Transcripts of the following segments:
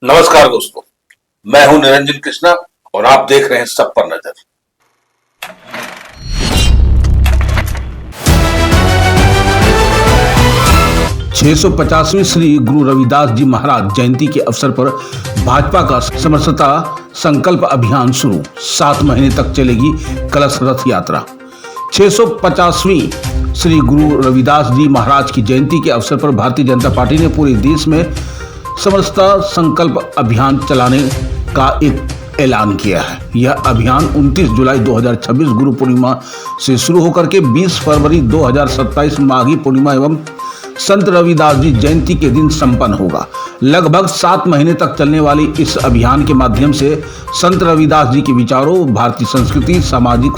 नमस्कार दोस्तों, मैं हूं निरंजन कृष्णा और आप देख रहे हैं सब पर नजर। छह सौ 50वीं श्री गुरु रविदास जी महाराज जयंती के अवसर पर भाजपा का समरसता संकल्प अभियान शुरू। 7 महीने तक चलेगी कलश रथ यात्रा। 650वीं श्री गुरु रविदास जी महाराज की जयंती के अवसर पर भारतीय जनता पार्टी ने पूरे देश में समरसता संकल्प अभियान चलाने का एक ऐलान किया है। यह अभियान 29 जुलाई 2026 गुरु पूर्णिमा से शुरू होकर के 20 फरवरी 2027 माघी पूर्णिमा एवं संत रविदास जी जयंती के दिन संपन्न होगा। लगभग 7 महीने तक चलने वाली इस अभियान के माध्यम से संत रविदास जी के विचारों, भारतीय संस्कृति, सामाजिक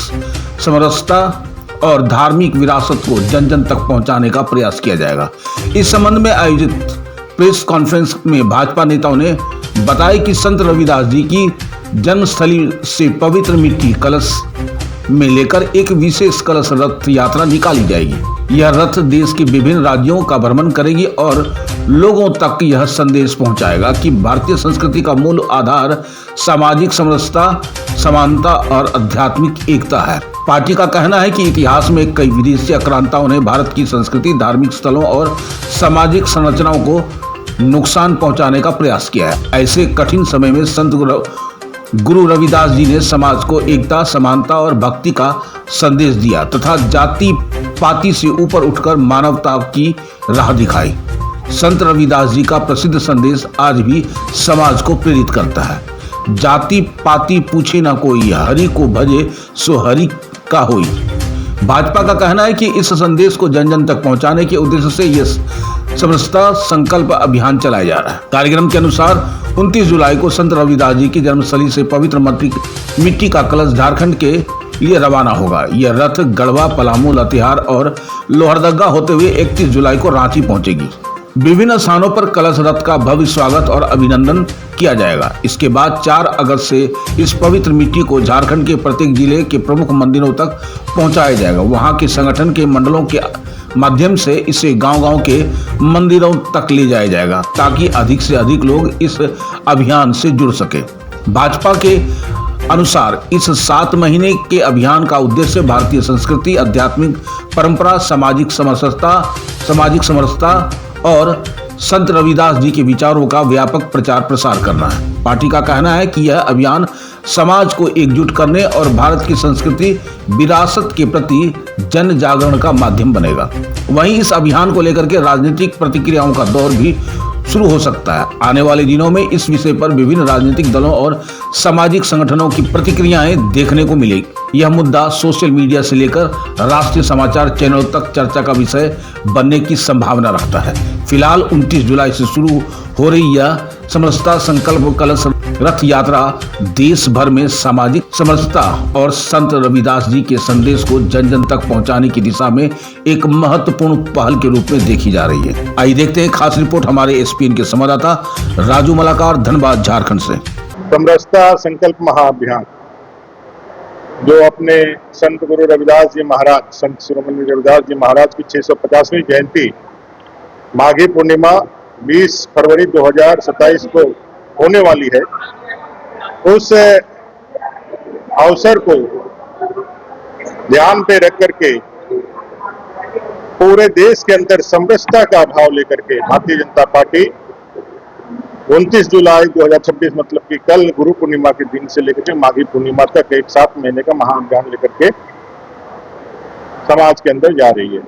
समरसता और धार्मिक विरासत को जन जन तक पहुंचाने का प्रयास किया जाएगा। इस संबंध में आयोजित प्रेस कॉन्फ्रेंस में भाजपा नेताओं ने बताया कि संत रविदास जी की जन्मस्थली से पवित्र मिट्टी कलश में लेकर एक विशेष कलश रथ यात्रा निकाली जाएगी। यह रथ देश के विभिन्न राज्यों का भ्रमण करेगी और लोगों तक यह संदेश पहुंचाएगा कि भारतीय संस्कृति का मूल आधार सामाजिक समरसता, समानता और आध्यात्मिक एकता है। पार्टी का कहना है कि इतिहास में कई विदेशी आक्रांताओं ने भारत की संस्कृति, धार्मिक स्थलों और सामाजिक संरचनाओं को नुकसान पहुंचाने का प्रयास किया है। ऐसे कठिन समय में संत गुरु रविदास जी ने समाज को एकता, समानता और भक्ति का संदेश दिया तथा जाति पाति से ऊपर उठकर मानवता की राह दिखाई। संत रविदास जी का प्रसिद्ध संदेश आज भी समाज को प्रेरित करता है। जाति पाति पूछे ना कोई, हरि को भजे सो हरि का होई। भाजपा का कहना है कि इस संदेश को जन जन तक पहुंचाने के उद्देश्य से यह समरसता संकल्प अभियान चलाया जा रहा है। कार्यक्रम के अनुसार 29 जुलाई को संत रविदास जी की जन्मस्थली से पवित्र मिट्टी का कलश झारखंड के लिए रवाना होगा। यह रथ गढ़वा, पलामू, लातेहार और लोहरदगा होते हुए 31 जुलाई को रांची पहुंचेगी। विभिन्न स्थानों पर कलश रथ का भव्य स्वागत और अभिनंदन किया जाएगा। इसके बाद 4 अगस्त से इस पवित्र मिट्टी को झारखंड के प्रत्येक जिले के प्रमुख मंदिरों तक पहुंचाया जाएगा। वहां के संगठन के मंडलों के माध्यम से इसे गांव-गांव के मंदिरों तक ले जाया जाएगा ताकि अधिक से अधिक लोग इस अभियान से जुड़ सके। भाजपा के अनुसार इस 7 महीने के अभियान का उद्देश्य भारतीय संस्कृति, आध्यात्मिक परंपरा, सामाजिक समरसता और संत रविदास जी के विचारों का व्यापक प्रचार प्रसार करना है। पार्टी का कहना है कि यह अभियान समाज को एकजुट करने और भारत की संस्कृति विरासत के प्रति जन जागरण का माध्यम बनेगा। वहीं इस अभियान को लेकर के राजनीतिक प्रतिक्रियाओं का दौर भी शुरू हो सकता है। आने वाले दिनों में इस विषय पर विभिन्न राजनीतिक दलों और सामाजिक संगठनों की प्रतिक्रियाएं देखने को मिलेगी। यह मुद्दा सोशल मीडिया से लेकर राष्ट्रीय समाचार चैनलों तक चर्चा का विषय बनने की संभावना रखता है। फिलहाल 29 जुलाई से शुरू हो रही यह समरसता संकल्प कलश रथ यात्रा देश भर में सामाजिक समरसता और संत रविदास जी के संदेश को जन जन तक पहुंचाने की दिशा में एक महत्वपूर्ण पहल के रूप में देखी जा रही है। आइए देखते हैं खास रिपोर्ट हमारे एसपीएन के संवाददाता राजू मलाकार, धनबाद, झारखंड से। समरसता संकल्प महाअभियान जो अपने संत गुरु रविदास जी महाराज, संत शिरोमणि रविदास जी महाराज की 650वीं जयंती माघी पूर्णिमा 20 फरवरी 2027 को होने वाली है, उस अवसर को ध्यान पे रख करके पूरे देश के अंदर समरसता का भाव लेकर के भारतीय जनता पार्टी 29 जुलाई 2026 मतलब कि कल गुरु पूर्णिमा के दिन से लेकर के माघी पूर्णिमा तक एक 7 महीने का महाअभियान लेकर के समाज के अंदर जा रही है।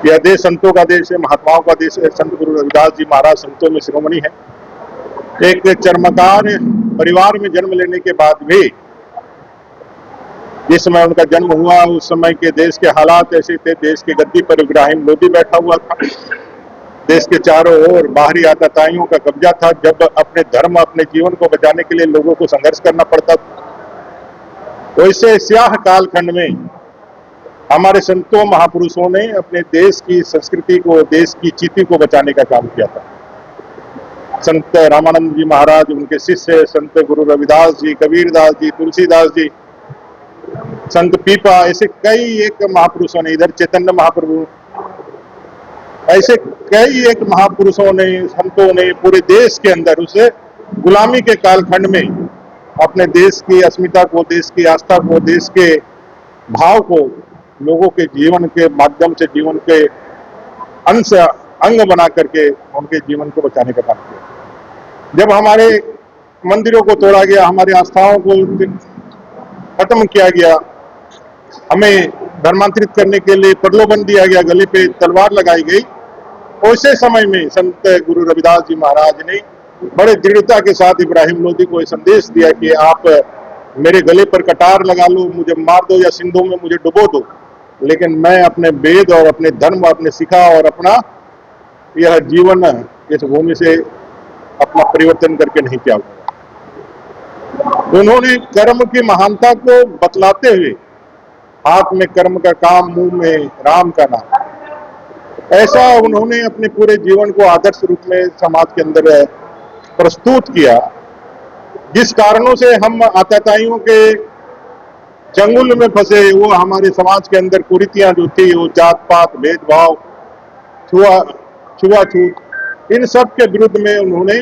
यह देश संतों का देश है, महात्माओं का देश है। संत गुरु रविदास जी महाराज संतों में शिरोमणि है। एक चर्मकार परिवार में जन्म लेने के बाद भी जिस समय उनका जन्म हुआ उस समय के देश के हालात ऐसे थे। देश की गद्दी पर इब्राहिम लोदी बैठा हुआ था। देश के चारों ओर बाहरी आतताइयों का कब्जा था। जब अपने धर्म, अपने जीवन को बचाने के लिए लोगों को संघर्ष करना पड़ता था, तो इसे स्याह कालखंड में हमारे संतों महापुरुषों ने अपने देश की संस्कृति को, देश की चीती को बचाने का काम किया था। संत रामानंद जी महाराज, उनके शिष्य संत गुरु रविदास जी, कबीरदास जी, तुलसीदास जी, संत पीपा, ऐसे कई एक महापुरुषों ने, इधर चैतन्य महाप्रभु, ऐसे कई एक महापुरुषों ने, संतों ने पूरे देश के अंदर उसे गुलामी के कालखंड में अपने देश की अस्मिता को, देश की आस्था को, देश के भाव को लोगों के जीवन के माध्यम से, जीवन के अंश अंग बना करके उनके जीवन को बचाने का काम किया। जब हमारे मंदिरों को तोड़ा गया, हमारी आस्थाओं को खत्म किया गया, हमें धर्मांतरित करने के लिए प्रलोभन दिया गया, गले पे तलवार लगाई गई, उसे समय में संत गुरु रविदास जी महाराज ने बड़े दृढ़ता के साथ इब्राहिम लोदी को यह संदेश दिया कि आप मेरे गले पर कटार लगा लो, मुझे मार दो या सिंधु में मुझे डुबो दो, लेकिन मैं अपने वेद और अपने धर्म, अपने शिखा और अपना यह जीवन इस भूमि से अपना परिवर्तन करके नहीं किया। उन्होंने कर्म की महानता को बतलाते हुए हाथ में कर्म का काम, मुंह में राम का नाम, ऐसा उन्होंने अपने पूरे जीवन को आदर्श रूप में समाज के अंदर प्रस्तुत किया, जिस कारणों से हम आताताइयों के चंगुल में फंसे, वो हमारे समाज के अंदर कुरीतियां जो थी, वो जात पात, भेदभाव, छुआछूत, इन सब के विरुद्ध में उन्होंने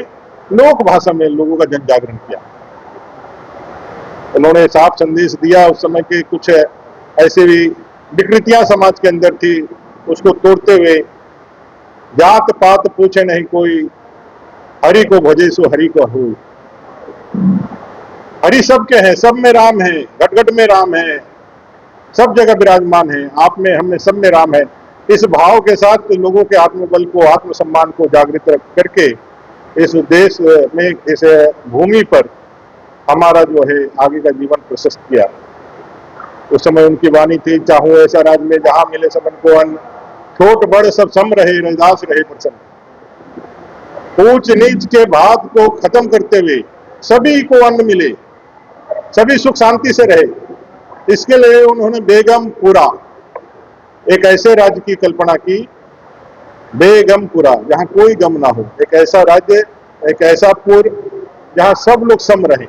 लोक भाषा में लोगों का जन जागरण किया। उन्होंने साफ संदेश दिया। उस समय के कुछ ऐसे भी विकृतियां समाज के अंदर थी, उसको तोड़ते हुए जात पात पूछे नहीं कोई, हरि को भजे सो हरि को हो। हरि सबके हैं, सब में राम है, घट घट में राम है, सब जगह विराजमान है, आप में, हम में, सब में राम है। इस भाव के साथ लोगों के आत्मबल को, आत्मसम्मान को जागृत करके इस देश में, इस भूमि पर हमारा जो है आगे का जीवन प्रशस्त किया। उस समय उनकी वाणी थी, चाहो ऐसा राज में जहां मिले सबन को अन्न, छोट बड़ सब सम रहे, रैदास रहे प्रसन्न। ऊंच नीच के भाव को खत्म करते हुए सभी को अन्न मिले, सभी सुख शांति से रहे, इसके लिए उन्होंने बेगमपुरा, एक ऐसे राज्य की कल्पना की, बेगमपुरा, जहां कोई गम ना हो, एक ऐसा राज्य, एक ऐसा पुर जहां सब लोग सम रहे।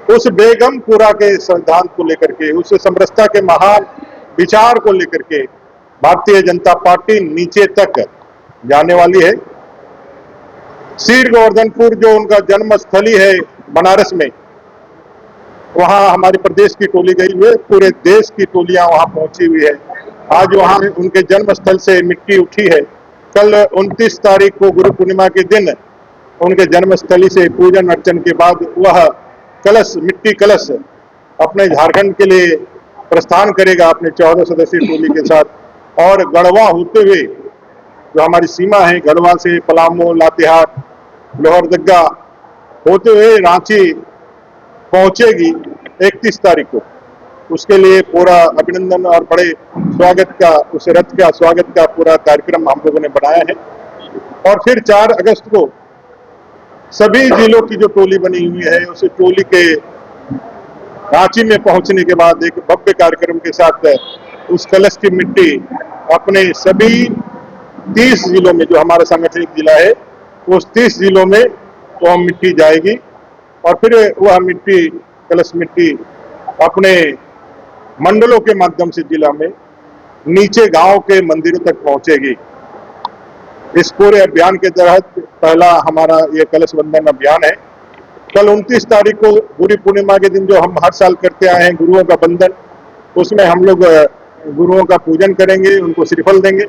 उस बेगमपुरा के सिद्धांत को लेकर के, उस समरसता के महान विचार को लेकर के भारतीय जनता पार्टी नीचे तक जाने वाली है। सीर गोवर्धनपुर जो उनका जन्म स्थली है बनारस में, वहां हमारे प्रदेश की टोली गई हुई है, पूरे देश की टोलियां वहां पहुंची हुई है। आज वहां उनके जन्म स्थल से मिट्टी उठी है। कल 29 तारीख को गुरु पूर्णिमा के दिन उनके जन्म स्थली से पूजन अर्चन के बाद वह कलश, मिट्टी कलश अपने झारखंड के लिए प्रस्थान करेगा अपने 14 सदस्यीय टोली के साथ, और गढ़वा होते हुए जो हमारी सीमा है, गढ़वा से पलामू, लातेहार, लोहरदगा होते हुए रांची पहुंचेगी 31 तारीख को। उसके लिए पूरा अभिनंदन और बड़े स्वागत का, उस रथ का स्वागत का पूरा कार्यक्रम हम लोगों ने बनाया है। और फिर 4 अगस्त को सभी जिलों की जो टोली बनी हुई है, उस टोली के रांची में पहुंचने के बाद एक भव्य कार्यक्रम के साथ उस कलश की मिट्टी अपने सभी 30 जिलों में, जो हमारा सांगठनिक जिला है, उस 30 जिलों में वो मिट्टी जाएगी, और फिर वह मिट्टी, कलश मिट्टी अपने मंडलों के माध्यम से जिला में नीचे गांव के मंदिरों तक पहुंचेगी। इस पूरे अभियान के तहत पहला हमारा ये कलश बंधन अभियान है। कल 29 तारीख को गुरु पूर्णिमा के दिन जो हम हर साल करते आए हैं गुरुओं का बंधन, उसमें हम लोग गुरुओं का पूजन करेंगे, उनको श्रीफल देंगे,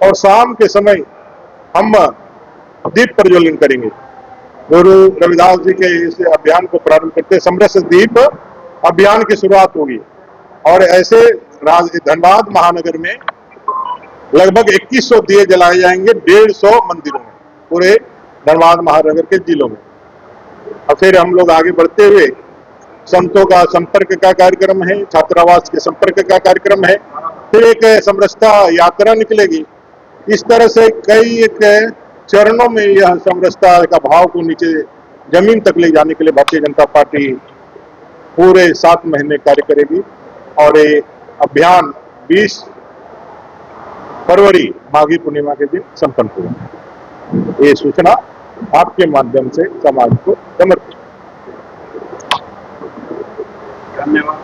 और शाम के समय हम दीप प्रज्वलन करेंगे। गुरु रविदास जी के इस अभियान को प्रारंभ करते समरस दीप अभियान की शुरुआत होगी। और ऐसे धनबाद महानगर में लगभग 2100 दिए जलाए जाएंगे 150 मंदिरों में, पूरे धनबाद महानगर के जिलों में। और फिर हम लोग आगे बढ़ते हुए संतों का संपर्क का कार्यक्रम है, छात्रावास के संपर्क का कार्यक्रम है, फिर एक समरसता यात्रा निकलेगी। इस तरह से कई एक चरणों में यह समरसता का भाव को नीचे जमीन तक ले जाने के लिए भारतीय जनता पार्टी पूरे 7 महीने कार्य करेगी। और ये अभियान 20 फरवरी माघी पूर्णिमा के दिन संपन्न होगा। ये सूचना आपके माध्यम से समाज को समर्पित। धन्यवाद।